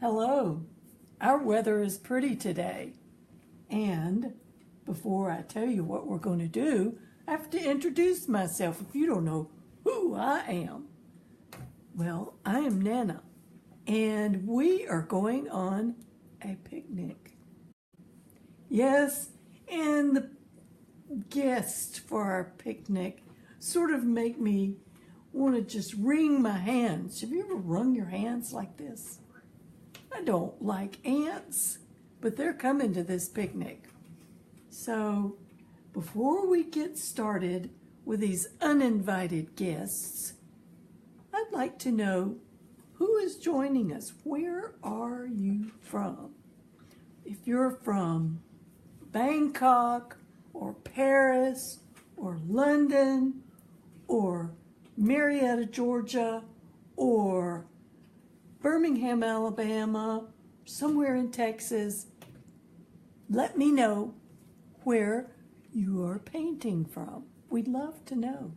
Hello, our weather is pretty today, and before I tell you what we're going to do, I have to introduce myself if you don't know who I am. Well, I am Nana, and we are going on a picnic. Yes, and the guests for our picnic sort of make me want to just wring my hands. Have you ever wrung your hands like this? I don't like ants, but they're coming to this picnic. So before we get started with these uninvited guests, I'd like to know who is joining us. Where are you from? If you're from Bangkok or Paris or London or Marietta, Georgia, or Birmingham, Alabama, somewhere in Texas, let me know where you are painting from. We'd love to know.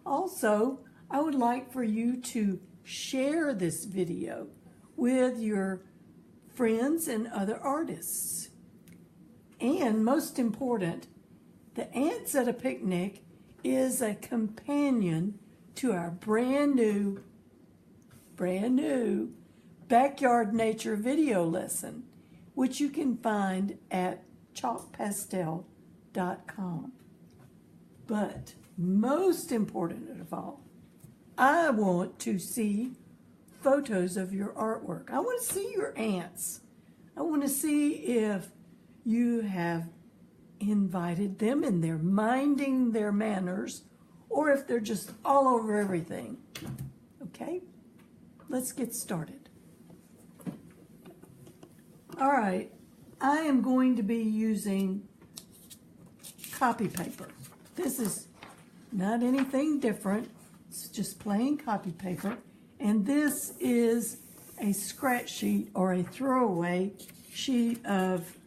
Also, I would like for you to share this video with your friends and other artists. And most important, the Ants at a Picnic is a companion to our brand new backyard nature video lesson, which you can find at chalkpastel.com. But most important of all, I want to see photos of your artwork. I want to see your ants. I want to see if you have invited them and they're minding their manners, or if they're just all over everything. Okay? Let's get started. All right, I am going to be using copy paper. This is not anything different. It's just plain copy paper. And this is a scratch sheet or a throwaway sheet of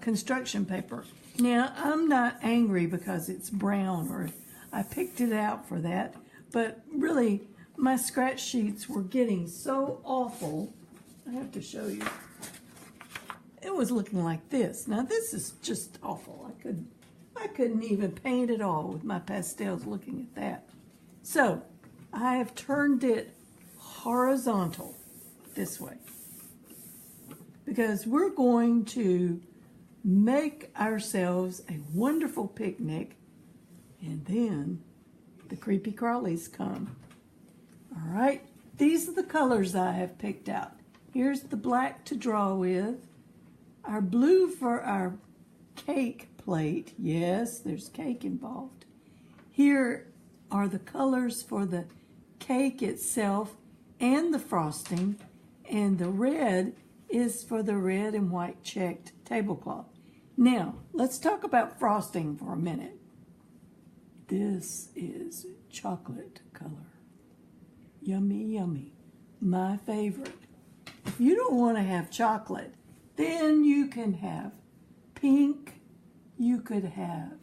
construction paper. Now, I'm not angry because it's brown or I picked it out for that, but really, my scratch sheets were getting so awful. I have to show you. It was looking like this. Now this is just awful. I couldn't even paint at all with my pastels looking at that. So I have turned it horizontal this way because we're going to make ourselves a wonderful picnic, and then the creepy crawlies come. All right, these are the colors I have picked out. Here's the black to draw with, our blue for our cake plate. Yes, there's cake involved. Here are the colors for the cake itself and the frosting, and the red is for the red and white checked tablecloth. Now, let's talk about frosting for a minute. This is chocolate color. Yummy, yummy. My favorite. If you don't want to have chocolate, then you can have pink. You could have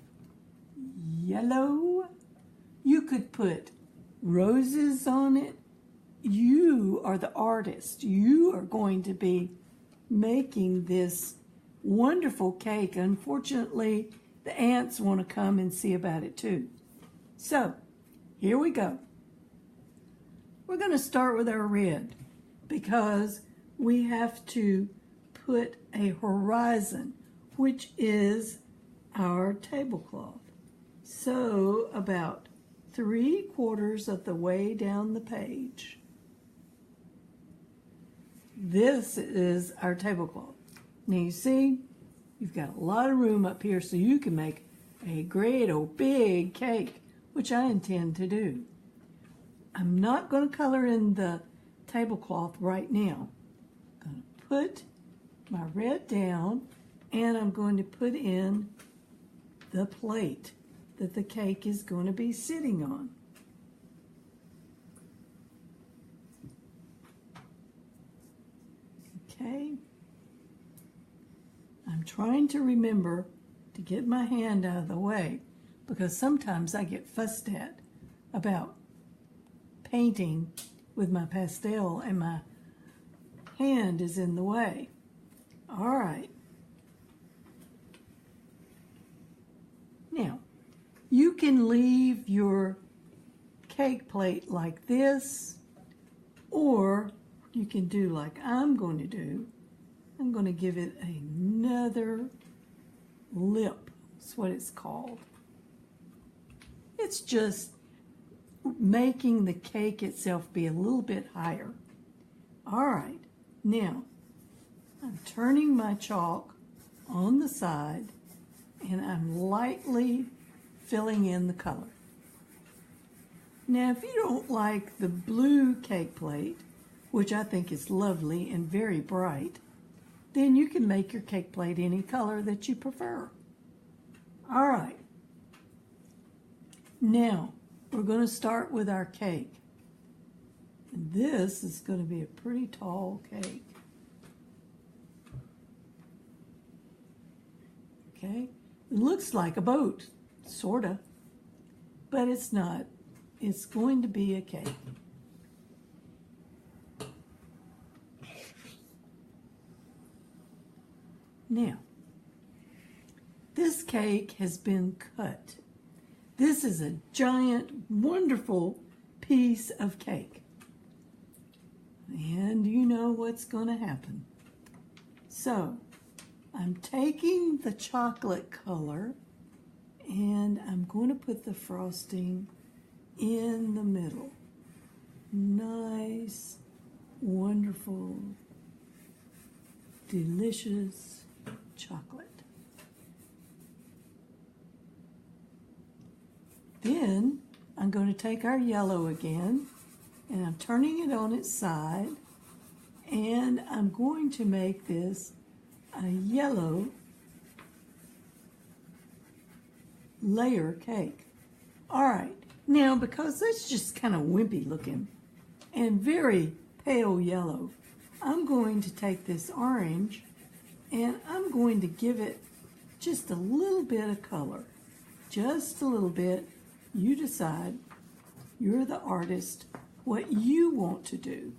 yellow. You could put roses on it. You are the artist. You are going to be making this wonderful cake. Unfortunately, the ants want to come and see about it too. So, here we go. We're going to start with our red because we have to put a horizon, which is our tablecloth. So about 3/4 of the way down the page, this is our tablecloth. Now you see, you've got a lot of room up here so you can make a great old big cake, which I intend to do. I'm not going to color in the tablecloth right now. I'm going to put my red down and I'm going to put in the plate that the cake is going to be sitting on. Okay. I'm trying to remember to get my hand out of the way because sometimes I get fussed at about painting with my pastel and my hand is in the way. All right. Now, you can leave your cake plate like this, or you can do like I'm going to do. I'm going to give it another lip. That's what it's called. It's just making the cake itself be a little bit higher. All right, now I'm turning my chalk on the side and I'm lightly filling in the color. Now, if you don't like the blue cake plate, which I think is lovely and very bright, then you can make your cake plate any color that you prefer. All right. Now, we're going to start with our cake. And this is going to be a pretty tall cake. Okay? It looks like a boat, sort of, but it's not. It's going to be a cake. Now, this cake has been cut. This is a giant, wonderful piece of cake. And you know what's going to happen. So, I'm taking the chocolate color and I'm going to put the frosting in the middle. Nice, wonderful, delicious chocolate. Then I'm going to take our yellow again and I'm turning it on its side and I'm going to make this a yellow layer cake. All right, now because that's just kind of wimpy looking and very pale yellow, I'm going to take this orange and I'm going to give it just a little bit of color. Just a little bit. You decide. You're the artist. What you want to do.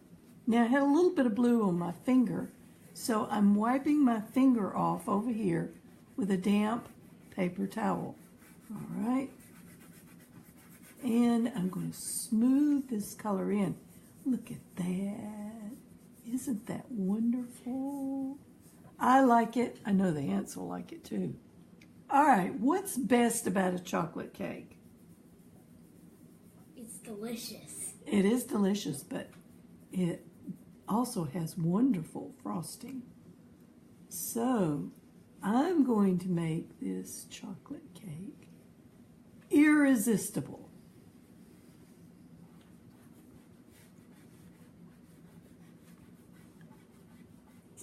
Now, I had a little bit of blue on my finger, so I'm wiping my finger off over here with a damp paper towel. All right? And I'm going to smooth this color in. Look at that. Isn't that wonderful? I like it. I know the ants will like it too. All right, what's best about a chocolate cake? It's delicious. It is delicious, but it also has wonderful frosting. So, I'm going to make this chocolate cake irresistible.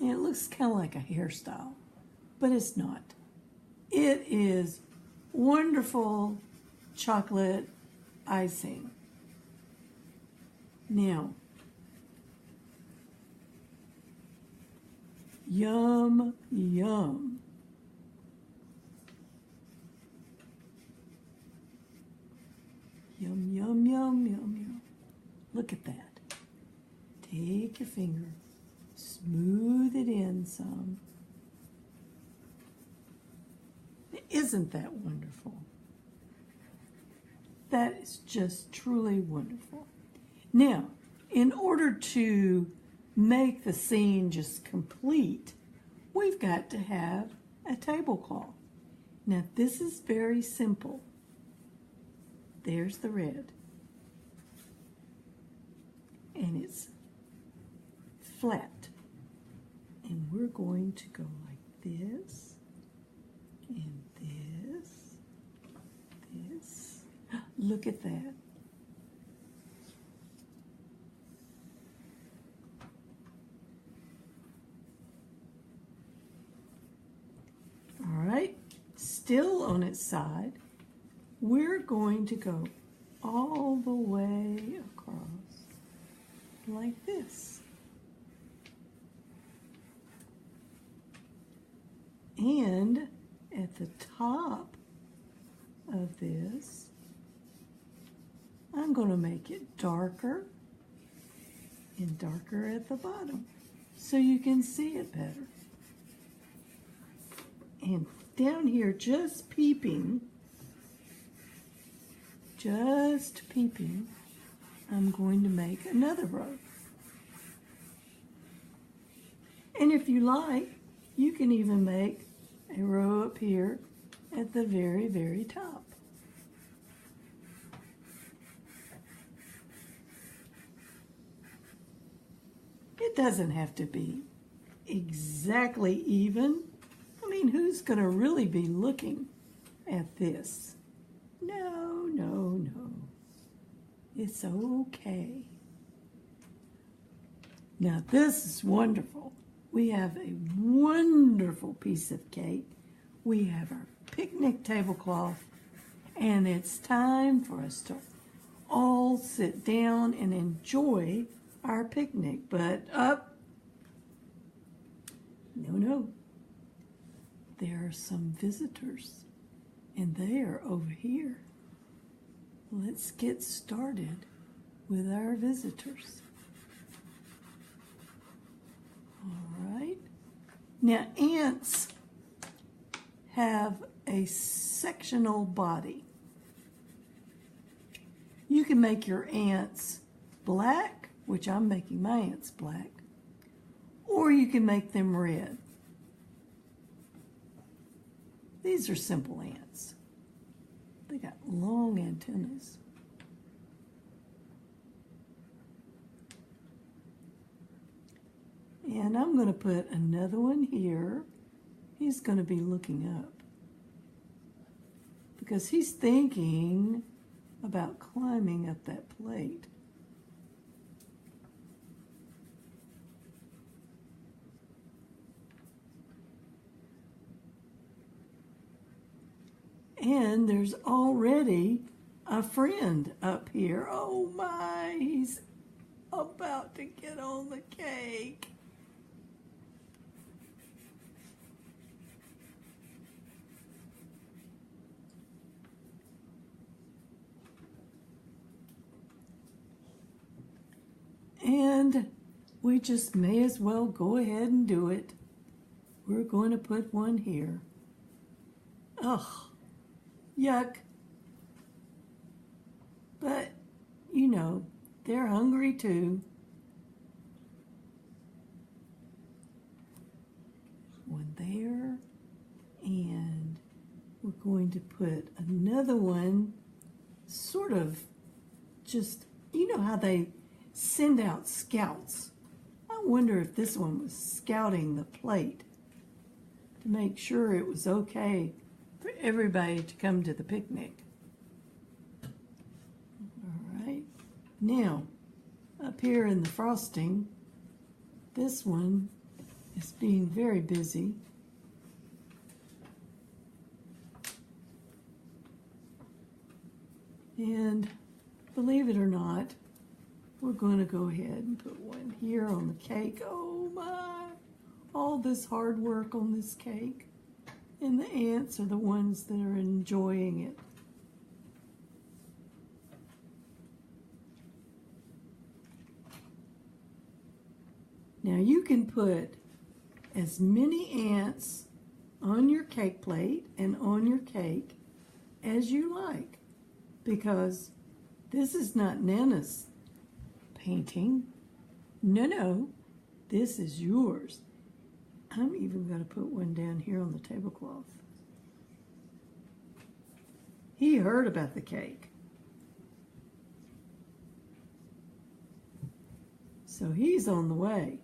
And it looks kind of like a hairstyle, but it's not. It is wonderful chocolate icing. Now, yum, yum. Yum, yum, yum, yum, yum. Look at that. Take your finger, smooth it in some. Isn't that wonderful? That is just truly wonderful. Now, in order to make the scene just complete, we've got to have a tablecloth. Now, this is very simple. There's the red. And it's flat. And we're going to go like this, and this, this. Look at that. All right, still on its side, we're going to go all the way across like this. And at the top of this, I'm going to make it darker and darker at the bottom. so you can see it better. And down here, just peeping, I'm going to make another row. And if you like, you can even make a row up here at the very, very top. It doesn't have to be exactly even. I mean, who's going to really be looking at this? No, no, no. It's okay. Now, this is wonderful. We have a wonderful piece of cake. We have our picnic tablecloth, and it's time for us to all sit down and enjoy our picnic. But no. There are some visitors, and they are over here. Let's get started with our visitors. All right. Now, ants have a sectional body. You can make your ants black, which I'm making my ants black, or you can make them red. These are simple ants. They got long antennas. And I'm going to put another one here. He's going to be looking up because he's thinking about climbing up that plate. And there's already a friend up here. Oh my, he's about to get on the cake. And we just may as well go ahead and do it. We're going to put one here. Ugh. Yuck. But, you know, they're hungry too. One there. And we're going to put another one sort of just, you know how they send out scouts. I wonder if this one was scouting the plate to make sure it was okay for everybody to come to the picnic. All right. Now, up here in the frosting, this one is being very busy. And believe it or not, we're going to go ahead and put one here on the cake. Oh my, all this hard work on this cake. And the ants are the ones that are enjoying it. Now you can put as many ants on your cake plate and on your cake as you like, because this is not Nana's painting. No, this is yours. I'm even going to put one down here on the tablecloth. He heard about the cake, so he's on the way.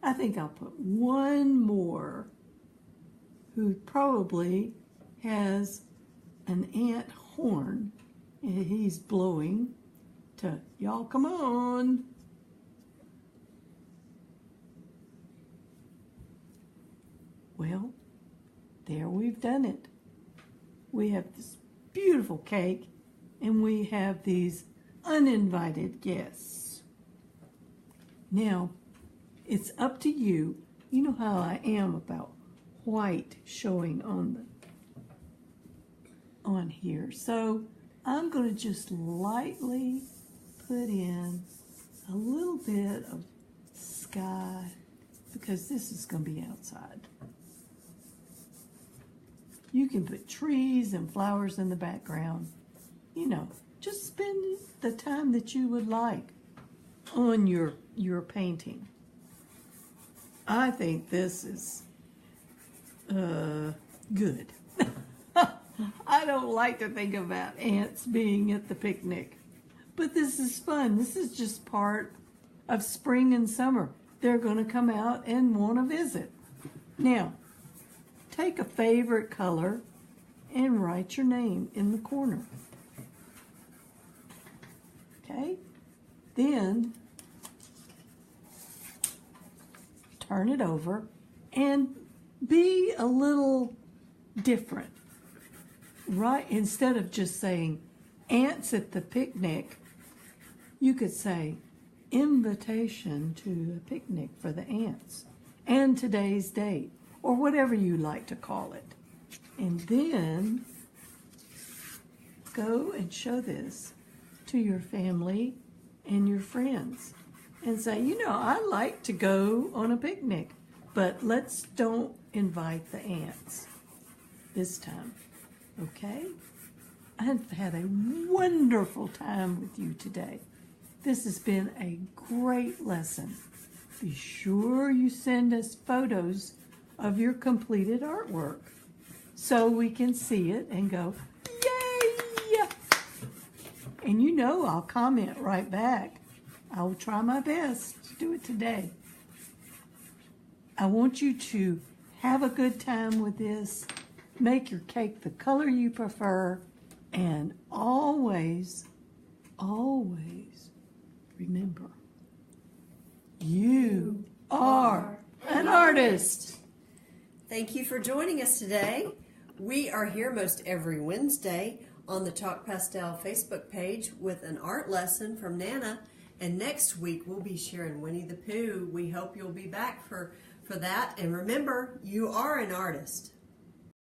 I think I'll put one more who probably has an ant horn and he's blowing to, y'all come on. Well, there we've done it. We have this beautiful cake and we have these uninvited guests. Now, it's up to you. You know how I am about white showing on here. So I'm going to just lightly put in a little bit of sky because this is going to be outside. You can put trees and flowers in the background. You know, just spend the time that you would like on your painting. I think this is good. I don't like to think about ants being at the picnic, but this is fun. This is just part of spring and summer. They're going to come out and want to visit. Now, take a favorite color and write your name in the corner. Okay? Then turn it over and be a little different. Right? Instead of just saying ants at the picnic, you could say invitation to a picnic for the ants and today's date, or whatever you like to call it. And then go and show this to your family and your friends and say, you know, I like to go on a picnic, but let's don't invite the ants this time, okay? I've had a wonderful time with you today. This has been a great lesson. Be sure you send us photos of your completed artwork so we can see it and go, yay! And you know I'll comment right back. I will try my best to do it today. I want you to have a good time with this. Make your cake the color you prefer. And always, always remember, you are an artist. Thank you for joining us today. We are here most every Wednesday on the Talk Pastel Facebook page with an art lesson from Nana. And next week we'll be sharing Winnie the Pooh. We hope you'll be back for that. And remember, you are an artist.